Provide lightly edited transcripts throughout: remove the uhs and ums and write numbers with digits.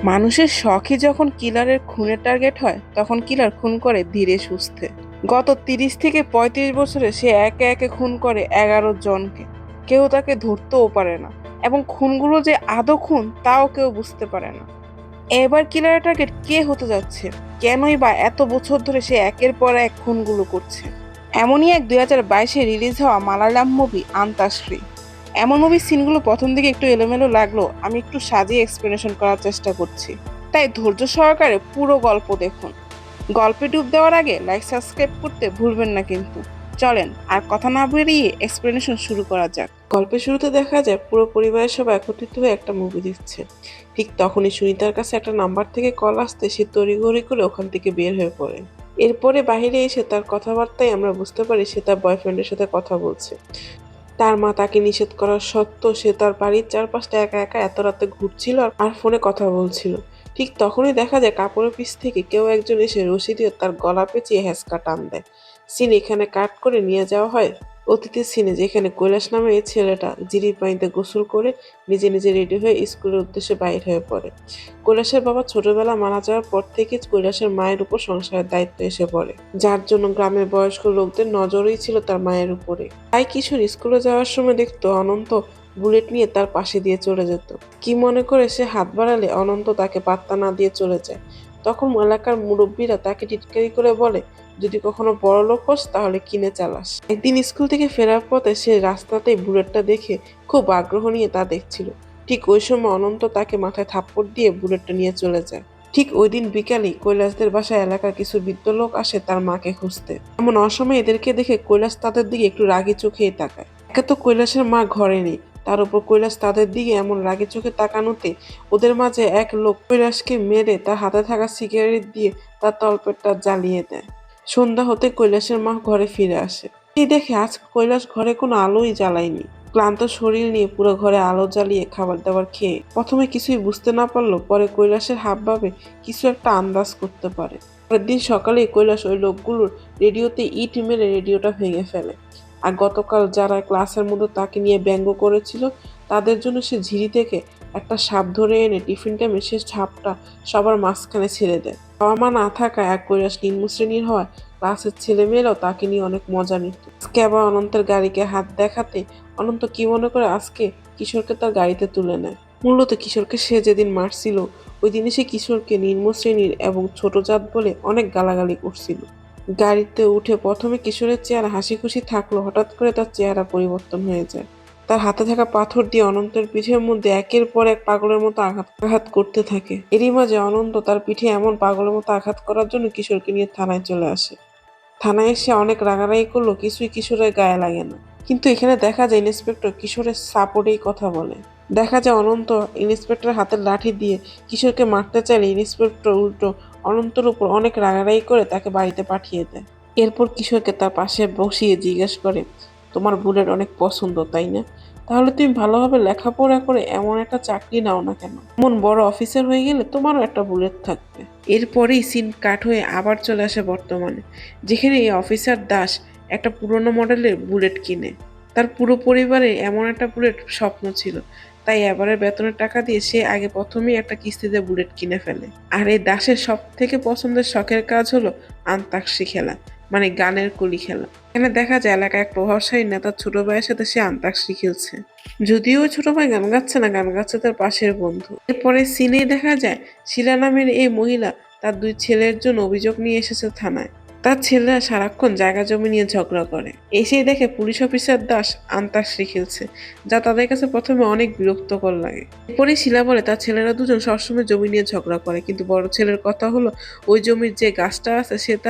মানুষের শখই যখন কিলারের খুনের টার্গেট হয় তখন কিলার খুন করে ধীরে সুস্থে। গত 30 থেকে 35 বছরে সে একে একে খুন করে 11 জনকে। কেউ তাকে ধরতেও পারে না, এবং খুনগুলো যে আদৌ খুন তাও কেউ বুঝতে পারে না। এবার কিলারের টার্গেট কে হতে যাচ্ছে? কেনই বা এত বছর ধরে সে একের পর এক খুনগুলো করছে? এমনই এক 2022-এ রিলিজ হওয়া মালায়ালাম মুভি আন্তাশ্রী। এমন মুভির সিনগুলো প্রথম দিকে একটু এলোমেলো লাগলো, আমি একটু সাজিয়ে এক্সপ্লেনেশন করার চেষ্টা করছি, তাই ধৈর্য সহকারে পুরো গল্প দেখুন। গল্পে ডুব দেওয়ার আগে লাইক সাবস্ক্রাইব করতে ভুলবেন না কিন্তু। চলেন আর কথা না বেরিয়ে এক্সপ্লেনেশন শুরু করা যাক। গল্পের শুরুতে দেখা যায় পুরো পরিবারের সবাই একত্রিত হয়ে একটা মুভি দেখছে। ঠিক তখনই সুনিতার কাছে একটা নাম্বার থেকে কল আসতে সে তড়িঘড়ি করে ওখান থেকে বের হয়ে পড়ে। এরপরে বাইরে এসে তার কথাবার্তায় আমরা বুঝতে পারি সে তার বয়ফ্রেন্ডের সাথে কথা বলছে। তার মা তাকে নিষেধ করা সত্ত্বেও সে তার বাড়ির চারপাশটা একা একা এত রাতে ঘুরছিল আর ফোনে কথা বলছিল। ঠিক তখনই দেখা যায় কাপড়ের পিছ থেকে কেউ একজন এসে রশি দিয়ে তার গলা পেঁচিয়ে হ্যাঁচকা টান দেয়। সিন এখানে কাট করে নিয়ে যাওয়া হয় অতীতের সিনে, যেখানে কৈলাস নামে এই ছেলেটা জিরির পানিতে গোসল করে নিজে নিজে রেডি হয়ে স্কুলের উদ্দেশ্যে বাইর হয়ে পড়ে। কৈলাসের বাবা ছোটবেলা মারা যাওয়ার পর থেকে কৈলাসের মায়ের উপর সংসারের দায়িত্ব এসে পড়ে, যার জন্য গ্রামের বয়স্ক লোকদের নজরই ছিল তার মায়ের উপরে। তাই কিশোর স্কুলে যাওয়ার সময় দেখতো অনন্ত বুলেট নিয়ে তার পাশে দিয়ে চলে যেত। কি মনে করে সে হাত বাড়ালে অনন্ত তাকে পাত্তা না দিয়ে চলে যায়। তখন এলাকার মুরব্বীরা তাকে টিটকারি করে বলে, যদি কখনো বড়লোক হোস তাহলে কিনে চালাস। একদিন স্কুল থেকে ফেরার পথে সে রাস্তাতেই বুলেটটা দেখে খুব আগ্রহ নিয়ে তা দেখছিল। ঠিক ওই সময় অনন্ত তাকে মাথায় থাপ্পড় দিয়ে বুলেটটা নিয়ে চলে যায়। ঠিক ওই দিন বিকালেই কৈলাসদের বাসায় এলাকার কিছু বৃদ্ধ লোক আসে তার মাকে খুঁজতে। এমন অসময়ে এদেরকে দেখে কৈলাস তাদের দিকে একটু রাগি চোখেই তাকায়। একে তো কৈলাসের মা ঘরে নেই, তার উপর কৈলাস তাদের দিকে এমন রাগি চোখে তাকানোতে ওদের মাঝে এক লোক কৈলাসকে মেরে তার হাতে থাকা সিগারেট দিয়ে তার তলপেটটা জ্বালিয়ে দেয়। সন্ধ্যা হতে কৈলাসের মা ঘরে ফিরে আসে। এই দেখে আজ কৈলাস ঘরে কোনো আলোই জ্বালায়নি। ক্লান্ত শরীর নিয়ে পুরো ঘরে আলো জ্বালিয়ে খাবার দাবার খেয়ে প্রথমে কিছুই বুঝতে না পারলো, পরে কৈলাসের হাবভাবে কিছু একটা আন্দাজ করতে পারে। পরের দিন সকালেই কৈলাস ওই লোকগুলোর রেডিওতে ইট মেরে রেডিওটা ভেঙে ফেলে। আর গতকাল যারা ক্লাসের মধ্যে তাকে নিয়ে ব্যঙ্গ করেছিল তাদের জন্য সে ঝিরি থেকে একটা সাপ ধরে এনে টিফিন টাইমে সে সাপটা সবার মাঝখানে ছেড়ে দেয়। বাবা মা না থাকায় এক কৈলাস নিম্ন শ্রেণীর হওয়ায় ক্লাসের ছেলেমেয়েরাও তাকে নিয়ে অনেক মজা নিত। আজকে আবার অনন্তের গাড়িকে হাত দেখাতে অনন্ত কি মনে করে আজকে কিশোরকে তার গাড়িতে তুলে নেয়। মূলত কিশোরকে সে যেদিন মারছিল ওই দিনে সে কিশোরকে নিম্ন শ্রেণীর এবং ছোট জাত বলে অনেক গালাগালি করছিল। গাড়িতে উঠে প্রথমে কিশোরের চেহারা হাসি খুশি থাকলো, হঠাৎ করে তার চেহারা পরিবর্তন হয়ে যায়। তার হাতে থাকা পাথর দিয়ে অনন্তের পিঠের মধ্যে একের পর এক পাগলের মতো আঘাত করতে থাকে। এরই মাঝে অনন্ত তার পিঠে এমন পাগলের মতো আঘাত করার জন্য কিশোরকে নিয়ে থানায় চলে আসে। থানায় এসে অনেক রাগারাগি করলো, কিছুই কিশোরের গায়ে লাগে না। কিন্তু এখানে দেখা যায় ইন্সপেক্টর কিশোরের সাপোর্টেই কথা বলে। দেখা যায় অনন্ত ইন্সপেক্টরের হাতের লাঠি দিয়ে কিশোরকে মারতে চাইলে ইন্সপেক্টর উল্টো অনন্তর উপর অনেক রাগারাগি করে তাকে বাড়িতে পাঠিয়ে দেয়। এরপর কিশোরকে তার পাশে বসিয়ে জিজ্ঞেস করে, তোমার বুলেট অনেক পছন্দ তাই না? তাহলে তুমি ভালোভাবে লেখাপড়া করে এমন একটা চাকরি নাও না কেন? এমন বড় অফিসার হয়ে গেলে তোমারও একটা বুলেট থাকবে। এরপরেই সিন কাট হয়ে আবার চলে আসে বর্তমানে, যেখানে এই অফিসার দাস একটা পুরনো মডেলের বুলেট কিনে। তার পুরো পরিবারের এমন একটা বুলেট স্বপ্ন ছিল, তাই এবারের বেতনের টাকা দিয়ে সে আগে প্রথমেই একটা কিস্তিতে বুলেট কিনে ফেলে। আর এই দাসের সব থেকে পছন্দের শখের কাজ হলো আন্তাক্ষরী খেলা, মানে গানের কলি খেলা। এখানে দেখা যায় এলাকায় এক প্রভাবশালী নেতার ছোট ভাইয়ের সাথে সে আন্তাক্ষরী খেলছে। যদিও ওই ছোট ভাই গান গাচ্ছে না, গান গাচ্ছে তার পাশের বন্ধু। এরপরে সিনেই দেখা যায় শিলা নামের এই মহিলা তার দুই ছেলের জন্য অভিযোগ নিয়ে এসেছে থানায়। তার ছেলেরা সারাক্ষণ জায়গা জমি নিয়ে ঝগড়া করে। এসেই দেখে পুলিশ অফিসার দাস আন্তাক্ষরী খেলছে, যা তাদের কাছে প্রথমে অনেক বিরক্তকর লাগে। এরপরে শিলা বলে তার ছেলেরা দুজন সবসময় জমি নিয়ে ঝগড়া করে, কিন্তু বড় ছেলের কথা হলো ওই জমির যে গাছটা আছে সেটা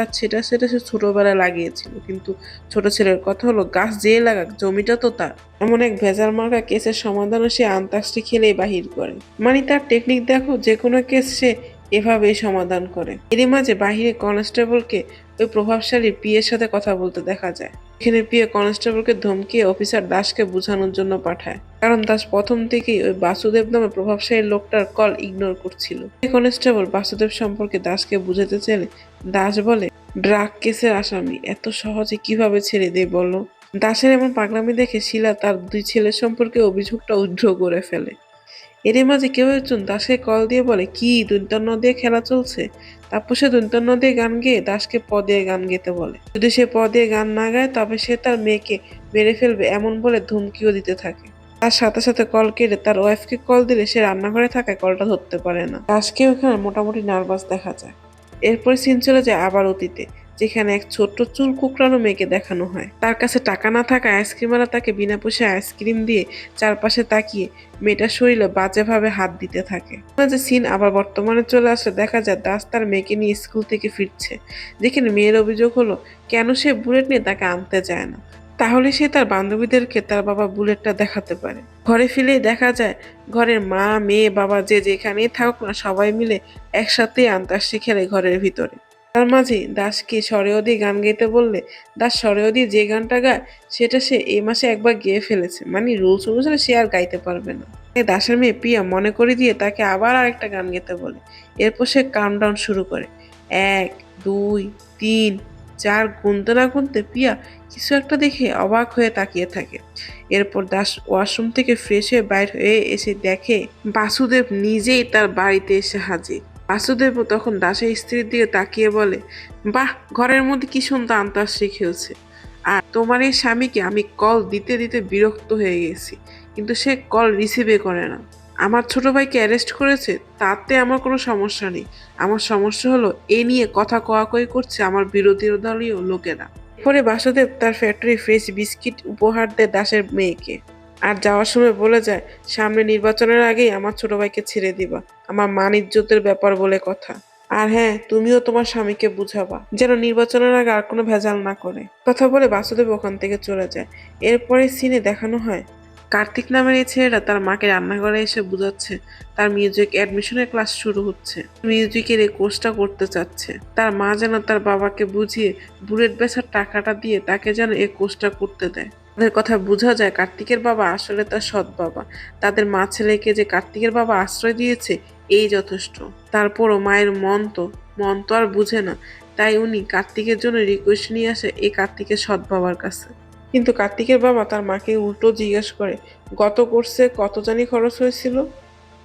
সে ছোটবেলায় লাগিয়েছিল, কিন্তু ছোট ছেলের কথা হলো গাছ যে লাগাক জমিটা তো তার। এমন এক ভেজাল মার্কা কেসের সমাধানও সে আন্তাক্ষরী খেলেই বাহির করে। মানে তার টেকনিক দেখো, যে কোনো কেস সে এভাবেই সমাধান করে। এরই মাঝে বাহিরে কনস্টেবলকে ওই প্রভাবশালী পিএর সাথে কথা বলতে দেখা যায়। এখানে পিএ কনস্টেবলকে ধমকিয়ে অফিসার দাসকে বোঝানোর জন্য পাঠায়, কারণ দাস প্রথম থেকেই ওই বাসুদেব নামে প্রভাবশালী লোকটার কল ইগনোর করছিল। কনস্টেবল বাসুদেব সম্পর্কে দাসকে বুঝাতে চাইলে দাস বলে, ড্রাগ কেসের আসামি এত সহজে কিভাবে ছেড়ে দেয় বলো? দাসের এমন পাগলামি দেখে শিলা তার দুই ছেলের সম্পর্কে অভিযোগটা উইথড্র করে ফেলে। এরই মাঝে কেউ একজন দাসকে কল দিয়ে বলে, কি দৈন্তান্ন দিয়ে খেলা চলছে? তারপর সে দৈন্তান্ন দিয়ে গান গেয়ে দাসকে প দিয়ে গান গেতে বলে। যদি সে প দিয়ে গান না গায় তবে সে তার মেয়েকে মেরে ফেলবে এমন বলে ধমকিও দিতে থাকে। তার সাথে সাথে কল কেটে তার ওয়াইফকে কল দিলে সে রান্নাঘরে থাকায় কলটা ধরতে পারে না। দাসকে ওখানে মোটামুটি নার্ভাস দেখা যায়। এরপরে সিন চলে যায় আবার অতীতে, যেখানে এক ছোট্ট চুল কুকড়ানো মেয়েকে দেখানো হয়। তার কাছে টাকা না থাকায় আইসক্রিমওয়ালা তাকে বিনা পয়সায় আইসক্রিম দিয়ে চারপাশে তাকিয়ে মেয়েটার শরীরে বাজেভাবে হাত দিতে থাকে। মাঝে সিন আবার বর্তমানে চলে আসলে দেখা যায় দাস তার মেয়েকে নিয়ে স্কুল থেকে ফিরছে, যেখানে মেয়ের অভিযোগ হলো কেন সে বুলেট নিয়ে তাকে আনতে যায় না। তাহলে সে তার বান্ধবীদেরকে তার বাবা বুলেটটা দেখাতে পারে। ঘরে ফিরেই দেখা যায় ঘরের মা মেয়ে বাবা যে যেখানেই থাকুক না সবাই মিলে একসাথেই আন্তাক্ষরী খেলে ঘরের ভিতরে। তার মাঝে দাসকে সরেও দিয়ে গান গাইতে বললে দাস সরেও দিয়ে যে গানটা গায় সেটা সে এই মাসে একবার গেয়ে ফেলেছে, মানে রুলস অনুসারে সে আর গাইতে পারবে না। তাই দাসের মেয়ে পিয়া মনে করে দিয়ে তাকে আবার আরেকটা গান গেতে বলে। এরপর সে কাউন্টডাউন শুরু করে, 1, 2, 3, 4 গুনতে না গুনতে পিয়া কিছু একটা দেখে অবাক হয়ে তাকিয়ে থাকে। এরপর দাস ওয়াশরুম থেকে ফ্রেশ হয়ে বাইর হয়ে এসে দেখে বাসুদেব নিজেই তার বাড়িতে এসে হাজির। বাসুদেবও তখন দাসের স্ত্রীর দিকে তাকিয়ে বলে, বাহ, ঘরের মধ্যে কি সুন্দর আন্তাক্ষরী খেলছে। আর তোমার এই স্বামীকে আমি কল দিতে দিতে বিরক্ত হয়ে গেছি, কিন্তু সে কল রিসিভই করে না। আমার ছোট ভাইকে অ্যারেস্ট করেছে, তাতে আমার কোনো সমস্যা নেই। আমার সমস্যা হলো এ নিয়ে কথা কওয়াকই করছে আমার বিরোধী দলীয় লোকেরা। পরে বাসুদেব তার ফ্যাক্টরি ফ্রেশ বিস্কিট উপহার দেয় দাসের মেয়েকে, আর যাওয়ার সময় বলে যায় সামনে নির্বাচনের আগেই আমার ছোট ভাইকে ছেড়ে দিবা, আমার মান ইজ্জতের ব্যাপার বলে কথা। আর হ্যাঁ, তুমিও তোমার স্বামীকে বুঝাবা যেন নির্বাচনের আগে আর কোনো ভেজাল না করে। কথা বলে বাসুদেব ওখান থেকে চলে যায়। এরপরে সিনে দেখানো হয় কার্তিক নামের এই ছেলেটা তার মাকে রান্নাঘরে এসে বুঝাচ্ছে তার মিউজিক অ্যাডমিশনের ক্লাস শুরু হচ্ছে, মিউজিকের এই কোর্সটা করতে চাচ্ছে। তার মা যেন তার বাবাকে বুঝিয়ে বুলেট বেচার টাকাটা দিয়ে তাকে যেন এই কোর্সটা করতে দেয়। তাদের কথা বোঝা যায় কার্তিকের বাবা আসলে তার সৎ বাবা। তাদের মা ছেলেকে যে কার্তিকের বাবা আশ্রয় দিয়েছে এই যথেষ্ট। তারপরও মায়ের মন তো আর বুঝে না, তাই উনি কার্তিকের জন্য রিকোয়েস্ট নিয়ে আসে এই কার্তিকের সৎ বাবার কাছে। কিন্তু কার্তিকের বাবা তার মাকে উল্টো জিজ্ঞেস করে গত কোর্সে কত জানি খরচ হয়েছিল।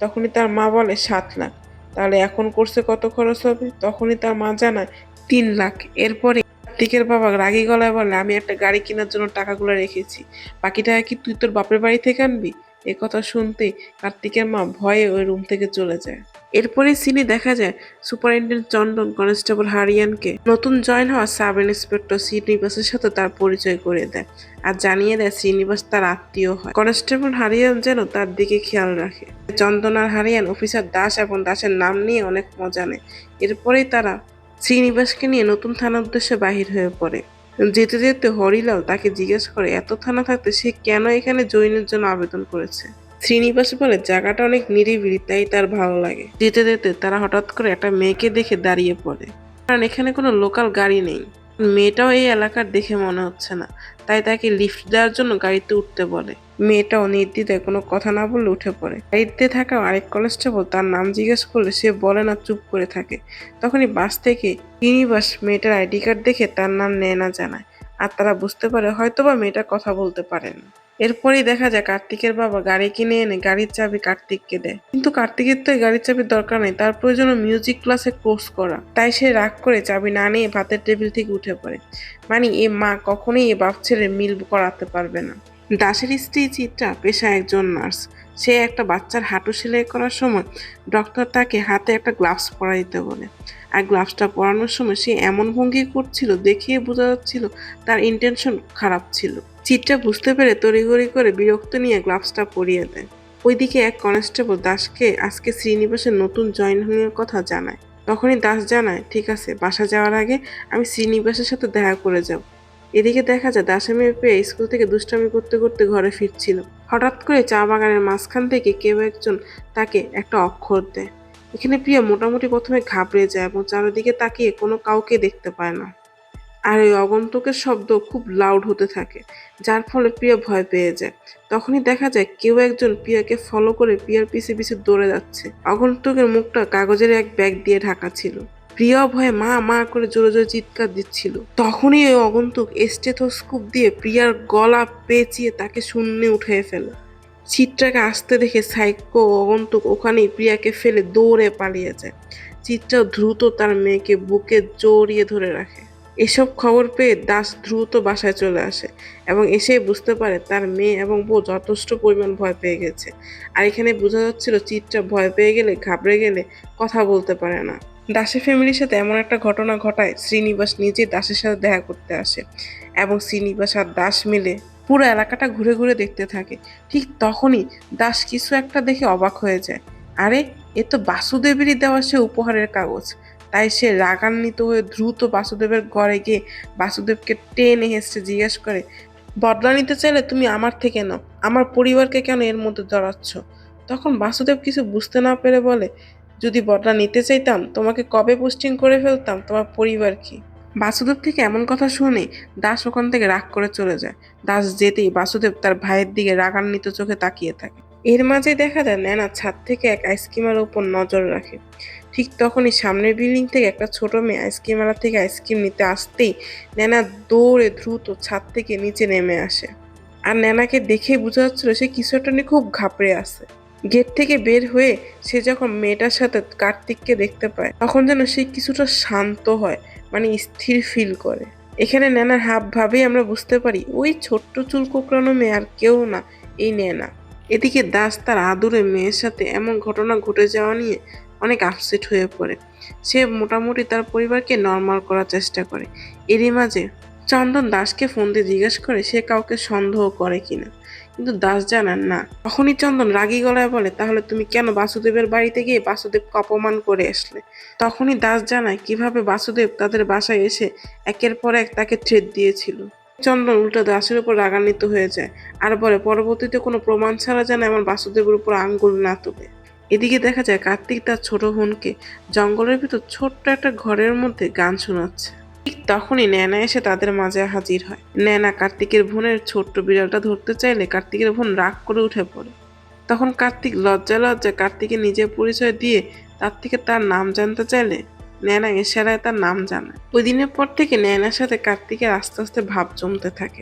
তখনই তার মা বলে 7 লাখ। তাহলে এখন কোর্সে কত খরচ হবে? তখনই তার মা জানায় 3 লাখ। এরপরে কার্তিকের বাবা রাগী গলায় বলে, আমি একটা গাড়ি কেনার জন্য টাকাগুলো রেখেছি, বাকি টাকা কি তুই তোর বাপের বাড়ি থেকে আনবি? এ কথা শুনতেই কার্তিকের মা ভয়ে ওই রুম থেকে চলে যায়। এরপরে সিনে দেখা যায় সুপারিনটেন্ডেন্ট চন্দন কনস্টেবল হারিয়ানকে নতুন জয়েন হওয়া সাব ইন্সপেক্টর শ্রীনিবাসের সাথে তার পরিচয় করে দেয়, আর জানিয়ে দেয় শ্রীনিবাস তার আত্মীয় হয়। কনস্টেবল হারিয়ান যেন তার দিকে খেয়াল রাখে। চন্দন আর হারিয়ান অফিসার দাস এবং দাসের নাম নিয়ে অনেক মজা নেয়। এরপরেই তারা শ্রীনিবাসকে নিয়ে নতুন থানার উদ্দেশ্যে বাহির হয়ে পড়ে। যেতে যেতে হরিলাল তাকে জিজ্ঞেস করে এত থানা থাকতে সে কেন এখানে জয়েনের জন্য আবেদন করেছে। শ্রীনিবাস বলে জায়গাটা অনেক নিরিবিলি, তাই তার ভালো লাগে। যেতে যেতে তারা হঠাৎ করে একটা মেয়েকে দেখে দাঁড়িয়ে পড়ে, কারণ এখানে কোনো লোকাল গাড়ি নেই। মেয়েটাও এই এলাকার দেখে মনে হচ্ছে না, তাই তাকে লিফট দেওয়ার জন্য গাড়িতে উঠতে বলে। মেয়েটাও নির্দ্বিধায় কোনো কথা না বললে উঠে পড়ে। গাড়িতে থাকা আরেক কনস্টেবল তার নাম জিজ্ঞেস করলে সে বলে না, চুপ করে থাকে। তখনই বাস থেকে শ্রীনিবাস মেয়েটার আইডি কার্ড দেখে তার নাম নেয় না জানায়, আর তারা বুঝতে পারে হয়তোবা মেয়েটা কথা বলতে পারে না। এরপরেই দেখা যায় কার্তিকের বাবা গাড়ি কিনে এনে গাড়ির চাবি কার্তিককে দেয়, কিন্তু কার্তিকের তো গাড়ির চাবির দরকার নেই, তার প্রয়োজন মিউজিক ক্লাসে কোর্স করা। তাই সে রাগ করে চাবি না নিয়ে ভাতের টেবিল থেকে উঠে পড়ে। মানে এ মা কখনোই এ বাপ ছেলের মিল করাতে পারবে না। দাসের স্ত্রী চিত্রা পেশায় একজন নার্স। সে একটা বাচ্চার হাঁটু সেলাই করার সময় ডক্টর তাকে হাতে একটা গ্লাভস পরা দিতে বলে, আর গ্লাভসটা পরানোর সময় সে এমন ভঙ্গি করছিল দেখিয়ে বোঝা যাচ্ছিল তার ইন্টেনশন খারাপ ছিল। চিত্রা বুঝতে পেরে তড়িঘড়ি করে বিরক্ত নিয়ে গ্লাভসটা পরিয়ে দেয়। ওইদিকে এক কনস্টেবল দাসকে আজকে শ্রীনিবাসের নতুন জয়েনিংয়ের কথা জানায়। তখনই দাস জানায়, ঠিক আছে, বাসা যাওয়ার আগে আমি শ্রীনিবাসের সাথে দেখা করে যাব। এদিকে দেখা যায় দাসের মেয়ে পেয়ে স্কুল থেকে দুষ্টামি করতে করতে ঘরে ফিরছিল। হঠাৎ করে চা বাগানের মাঝখান থেকে কেউ একজন তাকে একটা অক্ষর দেয়। এখানে প্রিয়া মোটামুটি প্রথমে ঘাবড়ে যায় এবং চারিদিকে তাকিয়ে কোনো কাউকে দেখতে পায় না। আর ওই আগন্তুকের শব্দ খুব লাউড হতে থাকে, যার ফলে প্রিয়া ভয় পেয়ে যায়। তখনই দেখা যায় কেউ একজন প্রিয়াকে ফলো করে প্রিয়ার পিছে পিছে দৌড়ে যাচ্ছে। আগন্তুকের মুখটা কাগজের এক ব্যাগ দিয়ে ঢাকা ছিল। প্রিয়া ভয়ে মা মা করে জোরে জোরে চিৎকার দিচ্ছিল। তখনই ওই আগন্তুক স্টেথোস্কোপ দিয়ে প্রিয়ার গলা পেঁচিয়ে তাকে শূন্যে উঠিয়ে ফেলে। চিত্রাকে আসতে দেখে সাইকো অগন্তুক ওখানেই প্রিয়াকে ফেলে দৌড়ে পালিয়ে যায়। চিত্রা দ্রুত তার মেয়েকে বুকে জড়িয়ে ধরে রাখে। এসব খবর পেয়ে দাস দ্রুত বাসায় চলে আসে এবং এসেই বুঝতে পারে তার মেয়ে এবং বউ যথেষ্ট পরিমাণ ভয় পেয়ে গেছে। আর এখানে বোঝা যাচ্ছিল চিত্রা ভয় পেয়ে গেলে, ঘাবড়ে গেলে কথা বলতে পারে না। দাসের ফ্যামিলির সাথে এমন একটা ঘটনা ঘটায় শ্রীনিবাস নিজে দাসের সাথে দেখা করতে আসে এবং শ্রীনিবাস আর দাস মিলে পুরো এলাকাটা ঘুরে ঘুরে দেখতে থাকে। ঠিক তখনই দাস কিছু একটা দেখে অবাক হয়ে যায়। আরে, এ তো বাসুদেবেরই দেওয়া সে উপহারের কাগজ। তাই সে রাগান্বিত হয়ে দ্রুত বাসুদেবের ঘরে গিয়ে বাসুদেবকে টেনে হেসে জিজ্ঞেস করে, বদলা নিতে চাইলে তুমি আমার থেকে নাও, আমার পরিবারকে কেন এর মধ্যে জড়াচ্ছ? তখন বাসুদেব কিছু বুঝতে না পেরে বলে, যদি বদলা নিতে চাইতাম তোমাকে কবে পোস্টিং করে ফেলতাম, তোমার পরিবার কি? বাসুদেব থেকে এমন কথা শুনে দাস ওখান থেকে রাগ করে চলে যায়। দাস যেতেই বাসুদেব তার ভাইয়ের দিকে রাগান্বিত চোখে তাকিয়ে থাকে। এর মাঝে দেখা যায় নেনা ছাদ থেকে এক আইসক্রিমের উপর নজর রাখে। ঠিক তখনই সামনের বিল্ডিং থেকে একটা ছোট মেয়ে আইসক্রিমওয়ালা থেকে আইসক্রিম নিতে আসতেই নেনা দৌড়ে দ্রুত ছাদ থেকে নিচে নেমে আসে। আর নেনাকে দেখেই বোঝা যাচ্ছিল সে কিছু একটা নিয়ে খুব ঘাবড়ে আছে। গেট থেকে বের হয়ে সে যখন মেয়েটার সাথে কার্তিককে দেখতে পায় তখন যেন সে কিছুটা শান্ত হয়, মানে স্থির ফিল করে। এখানে নেনার হাব ভাবেই আমরা বুঝতে পারি ওই ছোট্ট চুল কোঁকড়ানো মেয়ে আর কেউ না, এই নেনা। এদিকে দাস তার আদুরে মেয়ের সাথে এমন ঘটনা ঘটে যাওয়া নিয়ে অনেক আপসেট হয়ে পড়ে। সে মোটামুটি তার পরিবারকে নর্মাল করার চেষ্টা করে। এরই মাঝে চন্দন দাসকে ফোন দিয়ে জিজ্ঞাসা করে সে কাউকে সন্দেহ করে কিনা, কিন্তু দাস জানান না। তখনই চন্দন রাগী গলায় বলে, তাহলে তুমি কেন বাসুদেবের বাড়িতে গিয়ে বাসুদেবকে অপমান করে আসলে? তখনই দাস জানায় কিভাবে বাসুদেব তাদের বাসায় এসে একের পর এক তাকে থ্রেট দিয়েছিল। চন্দন উল্টো দাসের উপর রাগান্বিত হয়ে যায় আর বলে পরবর্তীতে কোনো প্রমাণ ছাড়া যেন আমার বাসুদেবের উপর আঙ্গুল না তোলে। এদিকে দেখা যায় কার্তিক তার ছোট বোনকে জঙ্গলের ভিতর ছোট্ট একটা ঘরের মধ্যে গান শোনাচ্ছে। ঠিক তখনই নেনা এসে তাদের মাঝে হাজির হয়। নেনা কার্তিকের বোনের ছোট্ট বিড়ালটা ধরতে চাইলে কার্তিকের বোন রাগ করে উঠে পড়ে। তখন কার্তিক লজ্জায় লজ্জায় কার্তিকের নিজের পরিচয় দিয়ে তার থেকে তার নাম জানতে চাইলে নেনা ইশারায় তার নাম জানায়। ওই দিনের পর থেকে নেনার সাথে কার্তিকের আস্তে আস্তে ভাব জমতে থাকে।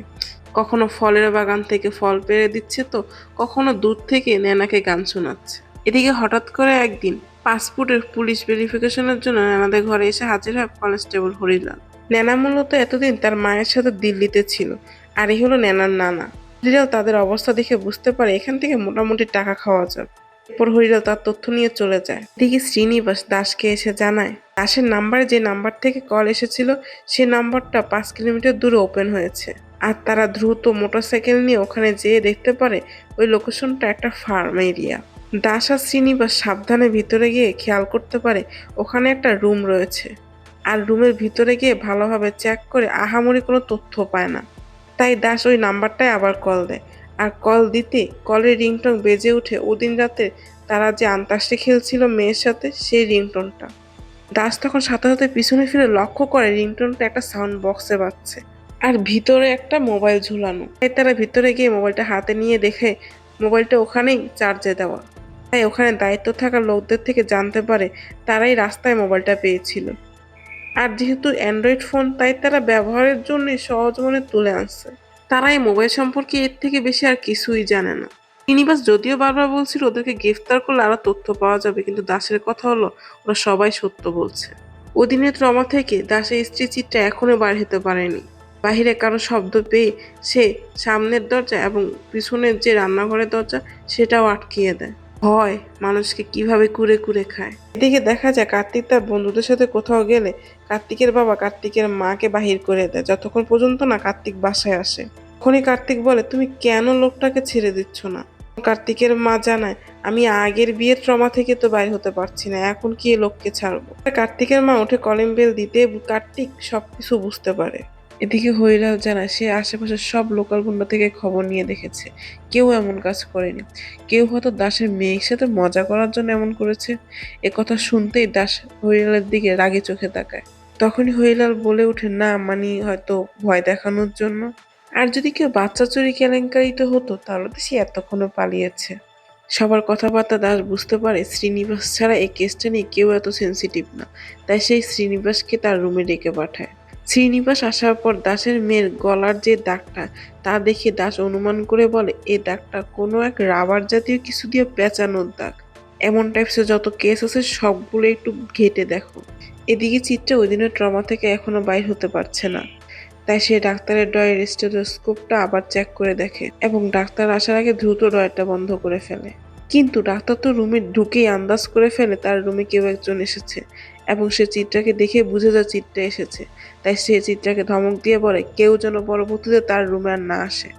কখনো ফলের বাগান থেকে ফল পেড়ে দিচ্ছে তো কখনো দূর থেকে নেনাকে গান শোনাচ্ছে। এদিকে হঠাৎ করে একদিন পাসপোর্টের পুলিশ ভেরিফিকেশনের জন্য নেনাদের ঘরে এসে হাজির হয় কনস্টেবল হরিলাল। নেনা মূলত এতদিন তার মায়ের সাথে দিল্লিতে ছিল, আর এই হলো নেনার নানা। হরিলাল তাদের অবস্থা দেখে বুঝতে পারে এখান থেকে মোটামুটি টাকা খাওয়া যাবে। এরপর হরিলাল তার তথ্য নিয়ে চলে যায়। এদিকে শ্রীনিবাস দাসকে এসে জানায় দাসের নাম্বারে যে নাম্বার থেকে কল এসেছিল সে নাম্বারটা 5 কিলোমিটার দূরে ওপেন হয়েছে। আর তারা দ্রুত মোটরসাইকেল নিয়ে ওখানে যেয়ে দেখতে পারে ওই লোকেশনটা একটা ফার্ম এরিয়া। দাস আর শ্রীনিবাস সাবধানে ভিতরে গিয়ে খেয়াল করতে পারে ওখানে একটা রুম রয়েছে। আর রুমের ভিতরে গিয়ে ভালোভাবে চেক করে আহামরি কোনো তথ্য পায় না। তাই দাস ওই নাম্বারটায় আবার কল দেয়। আর কল দিতে কলের রিংটোন বেজে ওঠে ওদিন রাতে তারা যে আন্তাক্ষরী খেলছিল মেয়ের সাথে সেই রিংটোনটা। দাস তখন সাথে সাথে পিছনে ফিরে লক্ষ্য করে রিংটোনটা একটা সাউন্ড বক্সে বাজছে আর ভিতরে একটা মোবাইল ঝুলানো। তাই তারা ভিতরে গিয়ে মোবাইলটা হাতে নিয়ে দেখে মোবাইলটা ওখানেই চার্জে দেওয়া। তাই ওখানে দায়িত্ব থাকা লোকদের থেকে জানতে পারে তারাই রাস্তায় মোবাইলটা পেয়েছিল। আর যেহেতু অ্যান্ড্রয়েড ফোন তাই তারা ব্যবহারের জন্য সহজ মনে তুলে আনছে। তারা এই মোবাইল সম্পর্কে এর থেকে বেশি আর কিছুই জানে না। শ্রীনিবাস যদিও বারবার বলছিল ওদেরকে গ্রেফতার করলে আরো তথ্য পাওয়া যাবে, কিন্তু দাসের কথা হলো ওরা সবাই সত্য বলছে। ওদিনের ট্রমা থেকে দাসের স্ত্রী চিত্রা এখনো বার হতে পারেনি। বাহিরে কারো শব্দ পেয়ে সে সামনের দরজা এবং পিছনের যে রান্নাঘরের দরজা সেটাও আটকিয়ে দেয়। ভয় মানুষকে কিভাবে কুরে কুরে খায়। এদিকে দেখা যায় কার্তিক তার বন্ধুদের সাথে কোথাও গেলে কার্তিকের বাবা কার্তিকের মাকে বাহির করে দেয় যতক্ষণ পর্যন্ত না কার্তিক বাসায় আসে। তখনই কার্তিক বলে, তুমি কেন লোকটাকে ছেড়ে দিচ্ছ না? কার্তিকের মা জানায়, আমি আগের বিয়ের ট্রমা থেকে তো বাইর হতে পারছি না, এখন কি এ লোককে ছাড়বো? কার্তিকের মা উঠে কলিং বেল দিতে কার্তিক সবকিছু বুঝতে পারে। এদিকে হরিলাল জানায় সে আশেপাশের সব লোকাল গুন্ডা থেকে খবর নিয়ে দেখেছে, কেউ এমন কাজ করেনি। কেউ হয়তো দাসের মেয়ের সাথে মজা করার জন্য এমন করেছে। একথা শুনতেই দাস হরিলালের দিকে রাগে চোখে তাকায়। তখনই হরিলাল বলে ওঠে, না মানে হয়তো ভয় দেখানোর জন্য। আর যদি কেউ বাচ্চা চুরি কেলেঙ্কারিতে হতো তাহলে তো সে এতক্ষণে পালিয়েছে। সবার কথাবার্তা দাস বুঝতে পারে শ্রীনিবাস ছাড়া এই কেসটা নিয়ে কেউ এত সেন্সিটিভ না। তাই সেই শ্রীনিবাসকে তার রুমে ডেকে পাঠায়। শ্রীনিবাস আসার পর দাসের মেয়ের গলার যে দাগটা তা দেখে দাস অনুমান করে বলে এই দাগটা কোনো এক রাবার জাতীয় কিছু দিয়ে পেঁচানোর দাগ। এমন টাইপসের যত কেস আছে সবগুলো একটু ঘেটে দেখো। এদিকে চিত্রা ওই দিনের ট্রমা থেকে এখনো বাইর হতে পারছে না, তাই সে ডাক্তারের ডয়ের স্টেথোস্কোপটা আবার চেক করে দেখে এবং ডাক্তার আসার আগে দ্রুত ডয়েরটা বন্ধ করে ফেলে। কিন্তু ডাক্তার তো রুমে ঢুকেই আন্দাজ করে ফেলে তার রুমে কেউ একজন এসেছে এবং সে চিত্রাকে দেখে বুঝে যায় চিত্রা এসেছে। তাই সে চিত্রাকে ধমক দিয়ে বলে কেউ যেন পরবর্তীতে তার রুমে আর না আসে।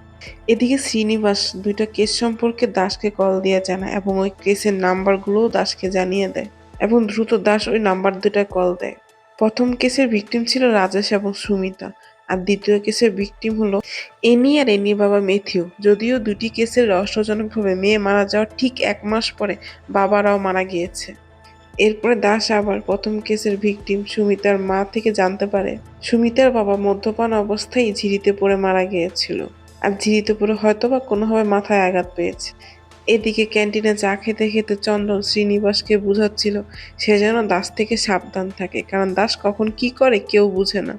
এদিকে শ্রীনিবাস দুইটা কেস সম্পর্কে দাসকে কল দিয়ে জানায় এবং ওই কেসের নাম্বারগুলোও দাসকে জানিয়ে দেয় এবং দ্রুত দাস ওই নাম্বার দুটায় কল দেয়। প্রথম কেসের ভিকটিম ছিল রাজেশ এবং সুমিতা, আর দ্বিতীয় কেসের ভিকটিম হলো এনি আর এনির বাবা ম্যাথিউ। যদিও দুটি কেসের রহস্যজনকভাবে মেয়ে মারা যাওয়ার ঠিক 1 মাস পরে বাবারাও মারা গিয়েছে। এরপরে দাস আবার প্রথম কেসের ভিকটিম সুমিতার মা থেকে জানতে পারে সুমিতার বাবা মদ্যপান অবস্থায় ঝিরিতে পড়ে মারা গিয়েছিল, আর ঝিরিতে পড়ে হয়তোবা কোনোভাবে মাথায় আঘাত পেয়েছে। এদিকে ক্যান্টিনে চা খেতে খেতে চন্দন শ্রীনিবাসকে বুঝাচ্ছিল সে যেন দাস থেকে সাবধান থাকে, কারণ দাস কখন কি করে কেউ বুঝে না।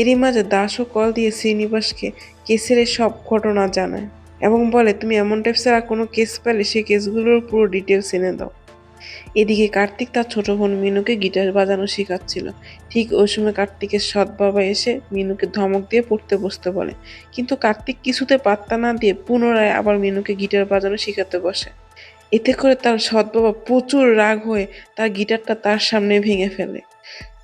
এরই মাঝে দাসও কল দিয়ে শ্রীনিবাসকে কেসের সব ঘটনা জানায় এবং বলে তুমি এমন টাইপসের আর কোনো কেস পেলে সেই কেসগুলোর পুরো ডিটেলস এনে দাও। এদিকে কার্তিক তার ছোট বোন মিনুকে গিটার বাজানো শেখাচ্ছিল। ঠিক ওই সময় কার্তিকের সৎ বাবা এসে মিনুকে ধমক দিয়ে পড়তে বসতে বলে, কিন্তু কার্তিক কিছুতে পাত্তা না দিয়ে পুনরায় আবার মিনুকে গিটার বাজানো শেখাতে বসে। এতে করে তার সৎ বাবা প্রচুর রাগ হয়ে তার গিটারটা তার সামনে ভেঙে ফেলে।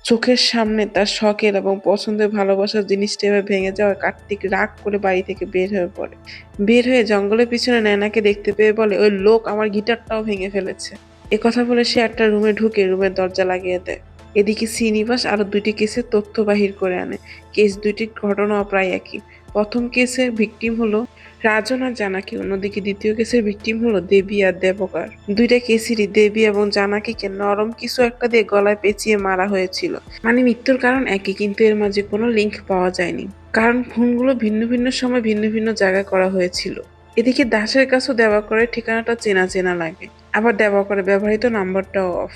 চোখের সামনে তার শখের এবং পছন্দের ভালোবাসার জিনিসটা এভাবে ভেঙে যাওয়ায় কার্তিক রাগ করে বাড়ি থেকে বের হয়ে পড়ে। বের হয়ে জঙ্গলের পিছনে নয়নাকে দেখতে পেয়ে বলে ওই লোক আমার গিটারটাও ভেঙে ফেলেছে। কথা বলে সে একটা রুমে ঢুকে রুমের দরজা লাগিয়ে দেয়। এদিকে শ্রীনিবাস আরো দুইটি কেসের তথ্য বাহির করে আনে। কেস দুইটির ঘটনাও প্রায় একই। প্রথম কেসের ভিকটিম হলো রাজন আর জানাকি, অন্যদিকে দ্বিতীয় কেসের ভিকটিম হলো দেবী আর দেবকার। দুইটা কেসেরই দেবী এবং জানাকিকে নরম কিছু একটা দিয়ে গলায় পেঁচিয়ে মারা হয়েছিল। মানে মৃত্যুর কারণ একই, কিন্তু এর মাঝে কোনো লিঙ্ক পাওয়া যায়নি, কারণ খুনগুলো ভিন্ন ভিন্ন সময় ভিন্ন ভিন্ন জায়গায় করা হয়েছিল। এদিকে দাসের কাছেও দেবাকরের ঠিকানাটা চেনা চেনা লাগে, আবার দেবাকরের ব্যবহৃত নাম্বারটাও অফ।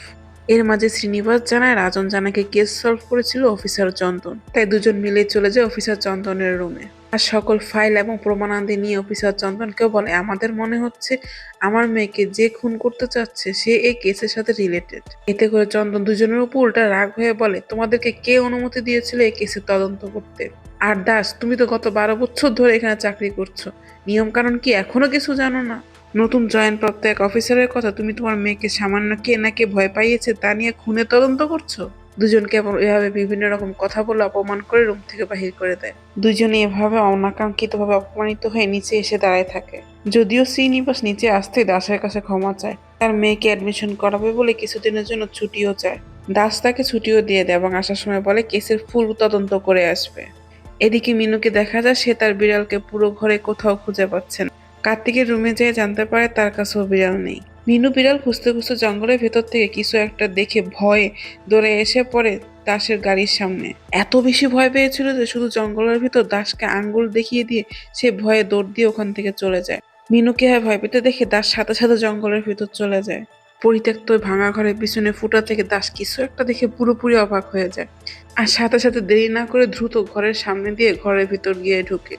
এর মাঝে শ্রীনিবাস জানায় রাজন জানাকে কেস সলভ করেছিল অফিসার চন্দন, তাই দুজন মিলে চলে যায় অফিসার চন্দনের রুমে আর সকল ফাইল এবং প্রমাণাদি নিয়ে অফিসার চন্দনকেও বলে আমাদের মনে হচ্ছে আমার মেয়েকে যে খুন করতে চাচ্ছে সে এই কেসের সাথে রিলেটেড। এতে করে চন্দন দুজনের উপর উল্টা রাগ হয়ে বলে তোমাদেরকে কে অনুমতি দিয়েছিল এই কেসের তদন্ত করতে? আর দাস তুমি তো গত 12 বছর ধরে এখানে চাকরি করছো, নিয়ম কানুন কি এখনো কিছু জানো না? নতুন জয়েন প্রাপ্ত এক অফিসারের কথা তুমি তোমার মেয়েকে সামান্য কে না কে ভয় পাইয়েছে তা নিয়ে খুনের তদন্ত করছো? দুজনকে এভাবে বিভিন্ন রকম কথা বলে অপমান করে রুম থেকে বাহির করে দেয়। দুজনে এভাবে অনাকাঙ্ক্ষিতভাবে অপমানিত হয়ে নিচে এসে দাঁড়ায় থাকে। যদিও শ্রীনিবাস নিচে আসতেই দাসের কাছে ক্ষমা চায়, তার মেয়েকে অ্যাডমিশন করাবে বলে কিছুদিনের জন্য ছুটিও চায়। দাস তাকে ছুটিও দিয়ে দেয় এবং আসার সময় বলে কেসের ফুল তদন্ত করে আসবে। এদিকে মিনুকে দেখা যায় সে তার বিড়ালকে পুরো ঘরে কোথাও খুঁজে পাচ্ছে না। কার্তিকের রুমে যেয়ে জানতে পারে তার কাছেও বিড়াল নেই। মিনু বিড়াল খুঁজতে খুঁজতে জঙ্গলের ভেতর থেকে কিছু একটা দেখে ভয়ে দৌড়ে এসে পড়ে দাসের গাড়ির সামনে। এত বেশি ভয় পেয়েছিল যে শুধু জঙ্গলের ভিতর দাসকে আঙ্গুল দেখিয়ে দিয়ে সে ভয়ে দৌড় দিয়ে ওখান থেকে চলে যায়। মিনুকে ভয় পেতে দেখে দাস সাথে সাথে জঙ্গলের ভিতর চলে যায়। পরিত্যক্ত ভাঙা ঘরের পিছনে ফুটা থেকে দাস কিছু একটা দেখে পুরোপুরি অবাক হয়ে যায় আর সাথে সাথে দেরি না করে দ্রুত ঘরের সামনে দিয়ে ঘরের ভিতর গিয়ে ঢুকে।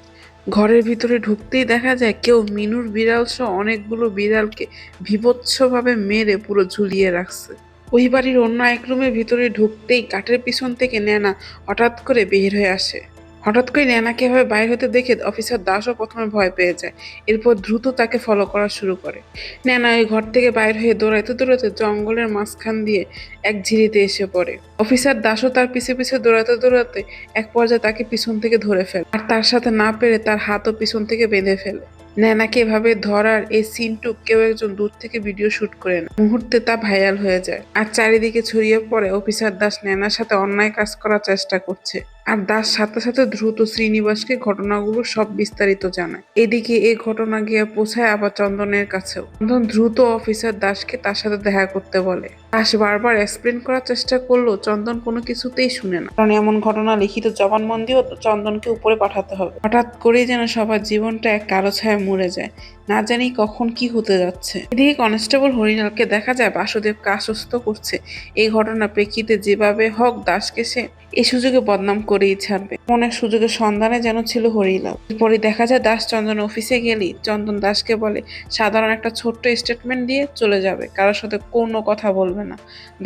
ঘরের ভিতরে ঢুকতেই দেখা যায় কেউ মিনুর বিড়াল সহ অনেকগুলো বিড়ালকে বীভৎসভাবে মেরে পুরো ঝুলিয়ে রাখছে। ওই বাড়ির অন্য এক রুমের ভিতরে ঢুকতেই কাঠের পিছন থেকে নেনা হঠাৎ করে বের হয়ে আসে। হঠাৎ করে নেনাকে এভাবে বাইর হতে দেখে অফিসার দাসও প্রথমে ভয় পেয়ে যায়, এরপর দ্রুত তাকে ফলো করা শুরু করে। নেনা ওই ঘর থেকে বাইর হয়ে দৌড়াইতে দৌড়াতে জঙ্গলের মাঝখান দিয়ে এক ঝিরিতে এসে পড়ে। অফিসার দাসও তার পিছে পিছে দৌড়াতে দৌড়াতে এক পর্যায়ে তাকে পিছন থেকে ধরে ফেলে আর তার সাথে না পেরে তার হাতও পিছন থেকে বেঁধে ফেলে। নেনাকে এভাবে ধরার এই সিনটুক কেউ একজন দূর থেকে ভিডিও শুট করে না, মুহূর্তে তা ভাইরাল হয়ে যায় আর চারিদিকে ছড়িয়ে পড়ে অফিসার দাস নেনার সাথে অন্যায় কাজ করার চেষ্টা করছে। আর দাস সাথে সাথে দ্রুত শ্রীনিবাসকে ঘটনাগুলো সব বিস্তারিত জানায়। এদিকে এই ঘটনা গিয়ে পৌঁছায় আবার চন্দনের কাছেও। চন্দন দ্রুত অফিসার দাসকে তার সাথে দেখা করতে বলে। দাস বারবার এক্সপ্লেন করার চেষ্টা করলেও চন্দন কোনো কিছুতেই শুনে না, কারণ এমন ঘটনা লিখিত জবানবন্দিও চন্দনকে উপরে পাঠাতে হবে। হঠাৎ করেই যেন সবার জীবনটা এক কালো ছায়া মুড়ে যায়। না জানি কখন কি হতে যাচ্ছে। এদিকে কনস্টেবল হরিলালকে দেখা যায় বাসুদেবকে আশ্বস্ত করছে এই ঘটনার প্রেক্ষিতে যেভাবে হোক দাসকে সে এই সুযোগে বদনাম করেই ছাড়বে। অনেক সুযোগের সন্ধানে যেন ছিল হরিলাল। এরপরে দেখা যায় দাস চন্দন অফিসে গেলেই চন্দন দাসকে বলে সাধারণ একটা ছোট্ট স্টেটমেন্ট দিয়ে চলে যাবে, কারোর সাথে কোনো কথা বলবে না।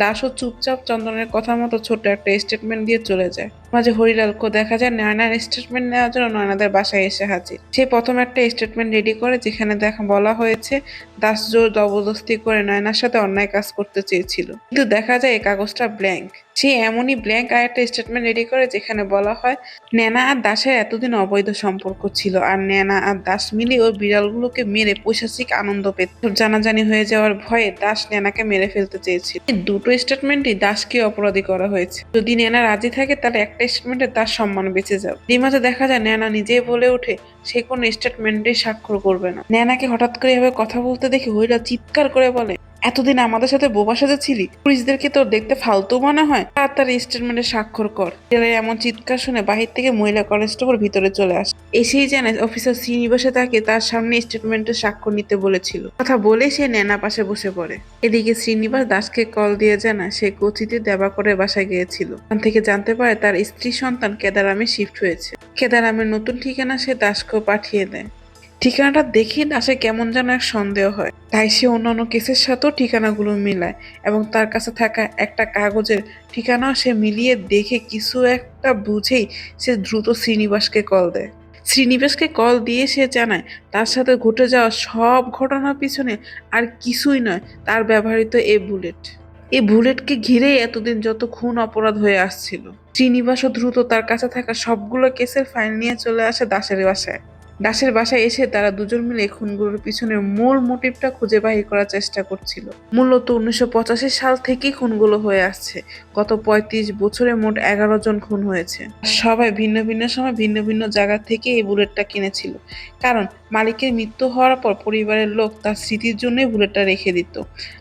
দাসও চুপচাপ চন্দনের কথা মতো ছোট্ট একটা স্টেটমেন্ট দিয়ে চলে যায়। মাঝে হরিলালকে দেখা যায় নয়নার স্টেটমেন্ট নেওয়ার জন্য নয়নাদের বাসায় এসে হাজির। সে প্রথম একটা স্টেটমেন্ট রেডি করে যেখানে বলা হয়েছে দাস জোর জবরদস্তি করে নয়নার সাথে অন্যায় কাজ করতে চেয়েছিল, কিন্তু দেখা যায় এই কাগজটা ব্ল্যাঙ্ক। সে এমনই ব্ল্যাঙ্ক আর একটা স্টেটমেন্ট রেডি করে যেখানে বলা হয় নেনা আর দাসের এতদিন অবৈধ সম্পর্ক ছিল, আর নেনা আর দাস মিলে ওই বিড়ালগুলোকে মেরে পৈশাচিক আনন্দ পেত। জানাজানি হয়ে যাওয়ার ভয়ে দাস নেনাকে মেরে ফেলতে চেয়েছিল। এই দুটো স্টেটমেন্টই দাসকে অপরাধী করা হয়েছে। যদি নেনা রাজি থাকে তাহলে একটা স্টেটমেন্টে তার সম্মান বেঁচে যাবে। ডিমাতে দেখা যায় নেনা নিজেই বলে ওঠে সে কোনো স্টেটমেন্টে স্বাক্ষর করবে না। নেনাকে হঠাৎ করে এভাবে কথা বলতে দেখে হইরা চিৎকার করে বলে এতদিন আমাদের সাথে বোবা সাজেছিলি, পুলিশদেরকে তোর দেখতে ফালতু মনে হয়, তাড়াতাড়ি স্টেটমেন্টে স্বাক্ষর কর। এমন চিৎকার শুনে বাহির থেকে মহিলা কনস্টেবল ভিতরে চলে আসে। এসেই জানে অফিসার শ্রীনিবাসে তাকে তার সামনে স্টেটমেন্টে স্বাক্ষর নিতে বলেছিল। কথা বলে সে নেনা পাশে বসে পড়ে। এদিকে শ্রীনিবাস দাসকে কল দিয়ে জানায় সে কোচিতে দেবাকরের বাসায় গিয়েছিল। ওখান থেকে জানতে পারে তার স্ত্রী সন্তান কেদারামে শিফট হয়েছে। কেদারামের নতুন ঠিকানা সে দাসকেও পাঠিয়ে দেয়। ঠিকানাটা দেখে দাসের কেমন যেন এক সন্দেহ হয়, তাই সে অন্যান্য কেসের সাথেও ঠিকানাগুলো মিলায় এবং তার কাছে থাকা একটা কাগজের ঠিকানাও সে মিলিয়ে দেখে কিছু একটা বুঝেই সে দ্রুত শ্রীনিবাসকে কল দেয়। শ্রীনিবাসকে কল দিয়ে সে জানায় তার সাথে ঘটে যাওয়া সব ঘটনার পিছনে আর কিছুই নয় তার ব্যবহৃত এই বুলেট। এই বুলেটকে ঘিরেই এতদিন যত খুন অপরাধ হয়ে আসছিল। শ্রীনিবাসও দ্রুত তার কাছে থাকা সবগুলো কেসের ফাইল নিয়ে চলে আসে দাসের বাসায়। দাসের বাসায় এসে তারা দুজন মিলে খুনগুলোর পিছনের মূল মোটিভটা খুঁজে বাহির করার চেষ্টা করছিল। মূলত 1985 সাল থেকেই খুনগুলো হয়ে আসছে। গত 35 বছরে মোট 11 জন খুন হয়েছে। সবাই ভিন্ন ভিন্ন সময় ভিন্ন ভিন্ন জায়গা থেকে এই বুলেটটা কিনেছিল, কারণ মালিকের মৃত্যু হওয়ার পর পরিবারের লোক তার স্মৃতির জন্যই বুলেটটা রেখে দিত,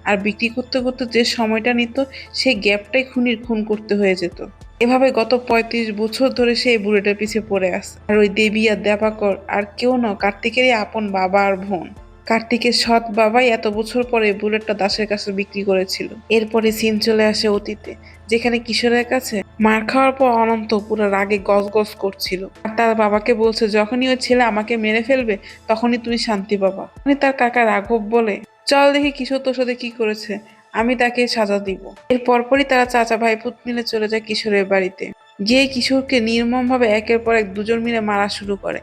আর বিক্রি করতে করতে যে সময়টা নিত সেই গ্যাপটাই খুনির খুন করতে হয়ে যেত। এভাবে গত 35 বছর ধরে সে এই বুলেটের পিছে পড়ে আছে। আর ওই দেবী আর দেবাকর আর কেউ না, কার্তিকেরই আপন বাবা আর বোন। কার্তিকের সৎ বাবাই এত বছর পরে বুলেটটা দাসের কাছে বিক্রি করেছিল। এরপরে সিন চলে আসে অতীতে, যেখানে কিশোরের কাছে মার খাওয়ার পর অনন্ত পুরো রাগে গজগজ করছিল আর তার বাবাকে বলছে যখনই ওই ছেলে আমাকে মেরে ফেলবে তখনই তুমি শান্তি পাবা। তার কাকা রাঘব বলে চল দেখি কিশোর তোর সাথে কি করেছে, আমি তাকে সাজা দিব। এর পরপরই তারা চাচা ভাইপুত মিলে চলে যায় কিশোরের বাড়িতে। গিয়ে কিশোরকে নির্মমভাবে একের পর এক দুজন মিলে মারা শুরু করে।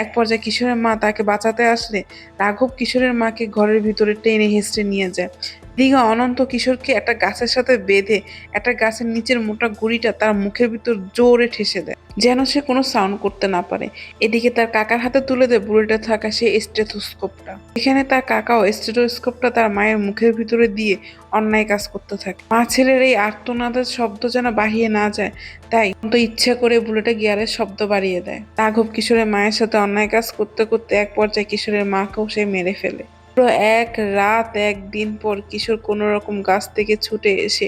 এক পর্যায়ে কিশোরের মা তাকে বাঁচাতে আসলে রাঘব কিশোরের মাকে ঘরের ভিতরে টেনে হেঁচড়ে নিয়ে যায়। দীঘা অনন্ত কিশোরকে একটা গাছের সাথে বেঁধে একটা গাছের নিচের মোটা গুড়িটা তার মুখের ভিতর জোরে ঠেসে দেয় যেন সে কোনো সাউন্ড করতে না পারে। এদিকে তার কাকার হাতে তুলে দেয় বুলেটে থাকা সেই স্টেথোস্কোপটা। এখানে তার কাকাও স্টেথোস্কোপটা তার মায়ের মুখের ভিতরে দিয়ে অন্যায় কাজ করতে থাকে। মা ছেলের এই আর্তনাদের শব্দ যেন বাহিয়ে না যায়, তাই তো ইচ্ছা করে বুলেটে গিয়ারের শব্দ বাড়িয়ে দেয়। রাঘব কিশোরের মায়ের সাথে অন্যায় কাজ করতে করতে এক পর্যায়ে কিশোরের মাকেও সে মেরে ফেলে। পুরো এক রাত একদিন পর কিশোর কোনো রকম গাছ থেকে ছুটে এসে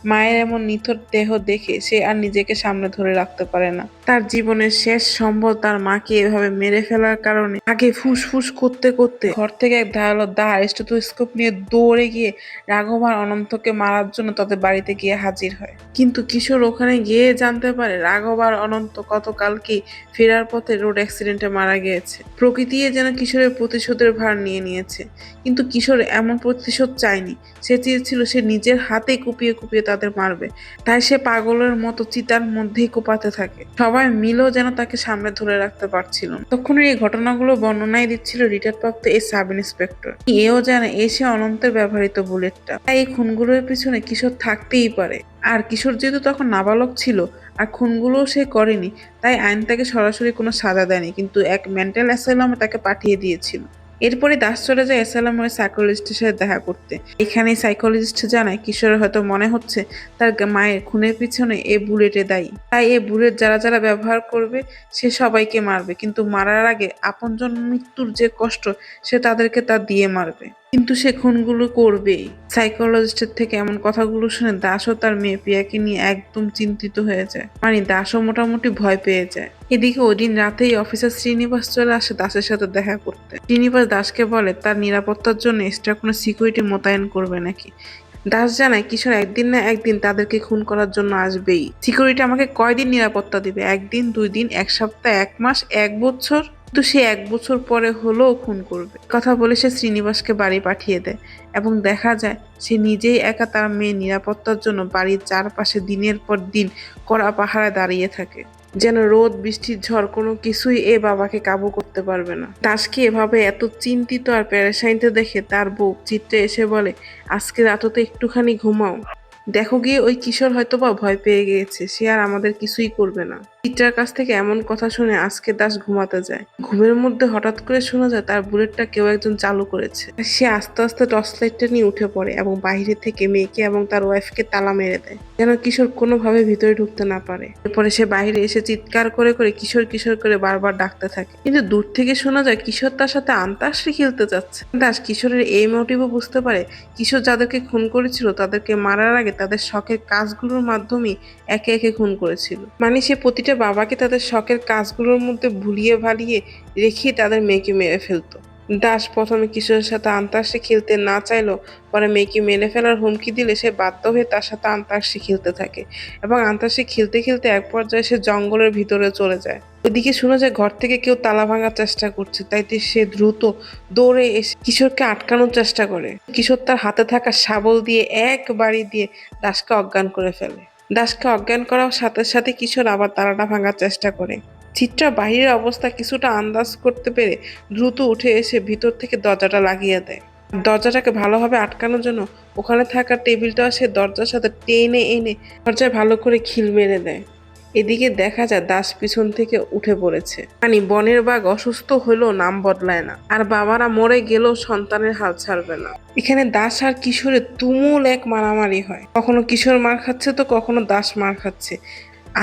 মায়ের এমন নিথর দেহ দেখে সে আর নিজেকে সামনে ধরে রাখতে পারে না। তার জীবনের শেষ সম্বল তার মাকে এভাবে মেরে ফেলার কারণে আগে ফুসফুস করতে করতে ঘর থেকে এক ধারালো স্টেথোস্কোপ নিয়ে দৌড়ে গিয়ে রাঘব আর অনন্তকে মারার জন্য তাদের বাড়িতে গিয়ে হাজির হয়। কিন্তু কিশোর ওখানে গিয়ে জানতে পারে রাঘব আর অনন্ত গতকালকেই ফেরার পথে রোড অ্যাক্সিডেন্টে মারা গিয়েছে। প্রকৃতি যেন কিশোরের প্রতিশোধের ভার নিয়ে নিয়েছে, কিন্তু কিশোর এমন প্রতিশোধ চায়নি। সে চেয়েছিল সে নিজের হাতে কুপিয়ে কুপিয়ে তাদের মারবে, তাই সে পাগলের মতো চিতার মধ্যেই কোপাতে থাকে। সবাই মিলেও যেন তাকে সামনে ধরে রাখতে পারছিল না। তখনই এই ঘটনাগুলো বর্ণনায় দিচ্ছিল রিটায়ারপ্রাপ্ত এই সাব ইন্সপেক্টর। এও জানে এসে অনন্তের ব্যবহৃত বুলেটটা, তাই এই খুনগুলোর পিছনে কিশোর থাকতেই পারে। আর কিশোর যেহেতু তখন নাবালক ছিল আর খুনগুলোও সে করেনি, তাই আইন তাকে সরাসরি কোনো সাজা দেয়নি, কিন্তু এক মেন্টাল অ্যাসাইলামে তাকে পাঠিয়ে দিয়েছিল। এরপরে দাস চলে যায় অ্যাসাইলামের সাইকোলজিস্টের সাথে দেখা করতে। এখানে সাইকোলজিস্ট জানায় কিশোরের হয়তো মনে হচ্ছে তার মায়ের খুনের পিছনে এ বুলেটে দায়ী, তাই এ বুলেট যারা যারা ব্যবহার করবে সে সবাইকে মারবে, কিন্তু মারার আগে আপনজন মৃত্যুর যে কষ্ট সে তাদেরকে তা দিয়ে মারবে। কিন্তু সে খুনগুলো করবেই। সাইকোলজিস্টের থেকে এমন কথাগুলো শুনে দাসও তার মেয়ে প্রিয়াকে নিয়ে একদম চিন্তিত হয়ে যায়। মানে দাসও মোটামুটি ভয় পেয়ে যায়। এদিকে ওই দিন রাতেই অফিসার শ্রীনিবাস চলে আসে দাসের সাথে দেখা করতে। শ্রীনিবাস দাসকে বলে তার নিরাপত্তার জন্য এক্সট্রা কোনো সিকিউরিটি মোতায়েন করবে নাকি। দাস জানায় কিশোর একদিন না একদিন তাদেরকে খুন করার জন্য আসবেই। সিকিউরিটি আমাকে কয়দিন নিরাপত্তা দিবে? 1 দিন, 2 দিন, 1 সপ্তাহ, 1 মাস, 1 বছর? কিন্তু সে 1 বছর পরে হলেও খুন করবে। কথা বলে সে শ্রীনিবাসকে বাড়ি পাঠিয়ে দেয় এবং দেখা যায় সে নিজেই একা তার মেয়ের নিরাপত্তার জন্য বাড়ির চারপাশে দিনের পর দিন কড়া পাহারায় দাঁড়িয়ে থাকে। যেন রোদ বৃষ্টির ঝড় কোনো কিছুই এ বাবাকে কাবু করতে পারবে না। দাসকে এভাবে এত চিন্তিত আর প্যারাসাইনতে দেখে তার বউ চিত্রে এসে বলে, আজকে রাততে একটুখানি ঘুমাও। দেখো গিয়ে ওই কিশোর হয়তোবা ভয় পেয়ে গিয়েছে, সে আর আমাদের কিছুই করবে না। চিত্রার কাছ থেকে এমন কথা শুনে আজকে দাস ঘুমাতে যায়। ঘুমের মধ্যে হঠাৎ করে শোনা যায় তার বুলেটটা কেউ একজন চালু করেছে। সে আস্তে আস্তে টর্চ লাইটটা নিয়ে উঠে পড়ে এবং বাইরে থেকে মেয়েকে এবং তার ওয়াইফকে তালা মেরে দেয়, যেন কিশোর কোনোভাবে ভিতরে ঢুকতে না পারে। এরপরে সে বাইরে এসে চিৎকার করে করে কিশোর কিশোর করে বারবার ডাকতে থাকে, কিন্তু দূর থেকে শোনা যায় কিশোর তার সাথে আন্তাক্ষরী খেলতে যাচ্ছে। দাস কিশোরের এই মোটিভও বুঝতে পারে কিশোর যাদেরকে খুন করেছিল তাদেরকে মারার আগে তাদের শখের কাজগুলোর মাধ্যমে একে একে খুন করেছিল। মানে সে প্রতিটা বাবাকে তাদের শখের কাজগুলোর মধ্যে ভুলিয়ে ভালিয়ে রেখে তাদের মেয়েকে মেরে ফেলতো। দাস প্রথমে কিশোরের সাথে আন্তাক্ষরী খেলতে না চাইলেও পরে মেয়েকে মেরে ফেলার হুমকি দিলে সে বাধ্য হয়ে তার সাথে আন্তাক্ষরী খেলতে থাকে এবং আন্তাক্ষরী খেলতে খেলতে এক পর্যায়ে সে জঙ্গলের ভিতরে চলে যায়। এদিকে শোনা যায় ঘর থেকে কেউ তালা ভাঙার চেষ্টা করছে, তাই সে দ্রুত দৌড়ে এসে কিশোরকে আটকানোর চেষ্টা করে। কিশোর তার হাতে থাকা শাবল দিয়ে এক বাড়ি দিয়ে দাসকে অজ্ঞান করে ফেলে। দাসকে অজ্ঞান করার সাথে সাথে কিশোর আবার তালাটা ভাঙার চেষ্টা করে। চিত্রা বাহিরের অবস্থা কিছুটা আন্দাজ করতে পেরে দ্রুত উঠে এসে ভিতর থেকে দরজাটা লাগিয়ে দেয়। দরজাটাকে ভালোভাবে আটকানোর জন্য ওখানে থাকা টেবিলটা সে দরজার সাথে টেনে এনে দরজায় ভালো করে খিল মেরে দেয়। এদিকে দেখা যায় দাস পিছন থেকে উঠে পড়েছে। মানে বনের বাঘ অসুস্থ হলেও নাম বদলায় না, আর বাবারা মরে গেলেও সন্তানের হাল ছাড়বে না। এখানে দাস আর কিশোরের তুমুল এক মারামারি হয়, কখনো কিশোর মার খাচ্ছে তো কখনো দাস মার খাচ্ছে।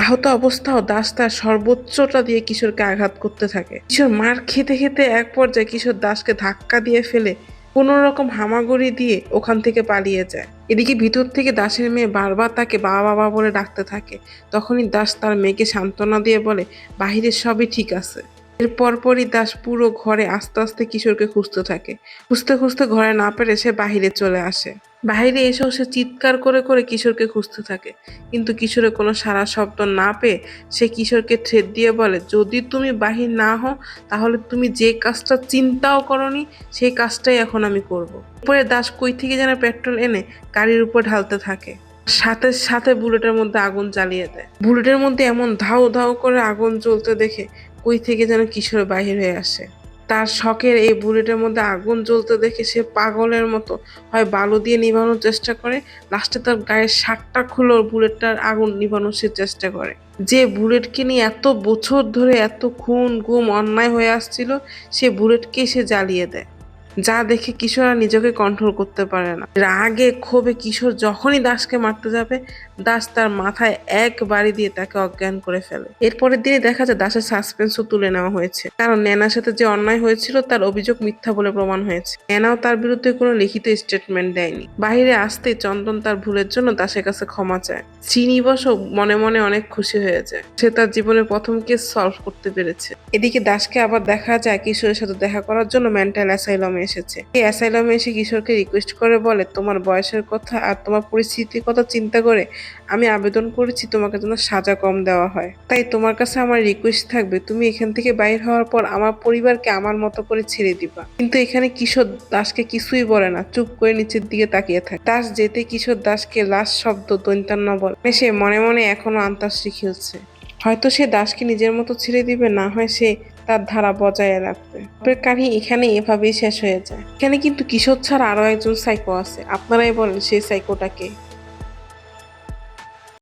আহত অবস্থাও দাস তার সর্বোচ্চটা দিয়ে কিশোরকে আঘাত করতে থাকে। কিশোর মার খেতে খেতে এক পর্যায়ে কিশোর দাসকে ধাক্কা দিয়ে ফেলে কোনো রকম হামাগুড়ি দিয়ে ওখান থেকে পালিয়ে যায়। এদিকে ভিতর থেকে দাসের মেয়ে বারবার তাকে বাবা বাবা বলে ডাকতে থাকে। তখনই দাস তার মেয়েকে সান্ত্বনা দিয়ে বলে বাহিরের সবই ঠিক আছে। এর পরপরই দাস পুরো ঘরে আস্তে আস্তে কিশোরকে খুঁজতে থাকে। খুঁজতে খুঁজতে ঘরে না পেরে সে বাহিরে চলে আসে। বাহিরে এসেও সে চিৎকার করে করে কিশোরকে খুঁজতে থাকে, কিন্তু কিশোরের কোনো সাড়া শব্দ না পেয়ে সে কিশোরকে থ্রেট দিয়ে বলে, যদি তুমি বাহির না হও তাহলে তুমি যে কাজটা চিন্তাও করনি সেই কাজটাই এখন আমি করব। এরপরে দাস কই থেকে যেন পেট্রোল এনে গাড়ির উপর ঢালতে থাকে, সাথে সাথে বুলেটের মধ্যে আগুন জ্বালিয়ে দেয়। বুলেটের মধ্যে এমন ধাউ ধাউ করে আগুন জ্বলতে দেখে কই থেকে যেন কিশোর বাহির হয়ে আসে। তার শখের এই বুলেটের মধ্যে আগুন জ্বলতে দেখে সে পাগলের মতো হয় বালু দিয়ে নিভানোর চেষ্টা করে, লাস্টে তার গায়ের শার্টটা খুলে বুলেটটার আগুন নিভানোর সে চেষ্টা করে। যে বুলেটকে নিয়ে এত বছর ধরে এত খুন গুম অন্যায় হয়ে আসছিল, সে বুলেটকে সে জ্বালিয়ে দেয়, যা দেখে কিশোর আর নিজেকে কন্ট্রোল করতে পারে না। রাগে ক্ষোভে কিশোর যখনই দাসকে মারতে যাবে, দাস তার মাথায় এক বাড়ি দিয়ে তাকে অজ্ঞান করে ফেলে। এরপরের দিনে দেখা যায় দাসের সাসপেন্সও তুলে নেওয়া হয়েছে, কারণ ন্যানার সাথে যে অন্যায় হয়েছিল তার অভিযোগ মিথ্যা বলে প্রমাণ হয়েছে। ন্যানাও তার বিরুদ্ধে কোনো লিখিত স্টেটমেন্ট দেয়নি। বাহিরে আসতেই চন্দন তার ভুলের জন্য দাসের কাছে ক্ষমা চায়। শ্রীনিবাসও মনে মনে অনেক খুশি হয়ে যায়, সে তার জীবনের প্রথম কেস সলভ করতে পেরেছে। এদিকে দাসকে আবার দেখা যায় কিশোরের সাথে দেখা করার জন্য মেন্টাল অ্যাসাইলামে এসেছে। এই অ্যাসাইলামে এসে কিশোরকে রিকোয়েস্ট করে বলে, তোমার বয়সের কথা আর তোমার পরিস্থিতির কথা চিন্তা করে আমি আবেদন করেছি তোমাকে যেন সাজা কম দেওয়া হয়। তাই তোমার কাছে আমার রিকোয়েস্ট থাকবে, তুমি এখান থেকে বাইর হওয়ার পর আমার পরিবারকে আমার মতো করে ছেড়ে দিবা। কিন্তু এখানে কিশোর দাসকে কিছুই বলে না, চুপ করে নিচের দিকে তাকিয়ে থাকে। দাস যেতে কিশোর দাসকে লাস্ট শব্দ দৈন্তান্ন বলে। সে মনে মনে এখনো আন্তাক্ষরী খেলছে, হয়তো সে দাসকে নিজের মতো ছেড়ে দিবে, না হয় সে তার ধারা বজায় রাখবে। গল্পের কাহিনী এখানে এভাবেই শেষ হয়ে যায়। এখানে কিন্তু কিশোর ছাড়া আরো একজন সাইকো আছে, আপনারাই বলেন সেই সাইকোটাকে।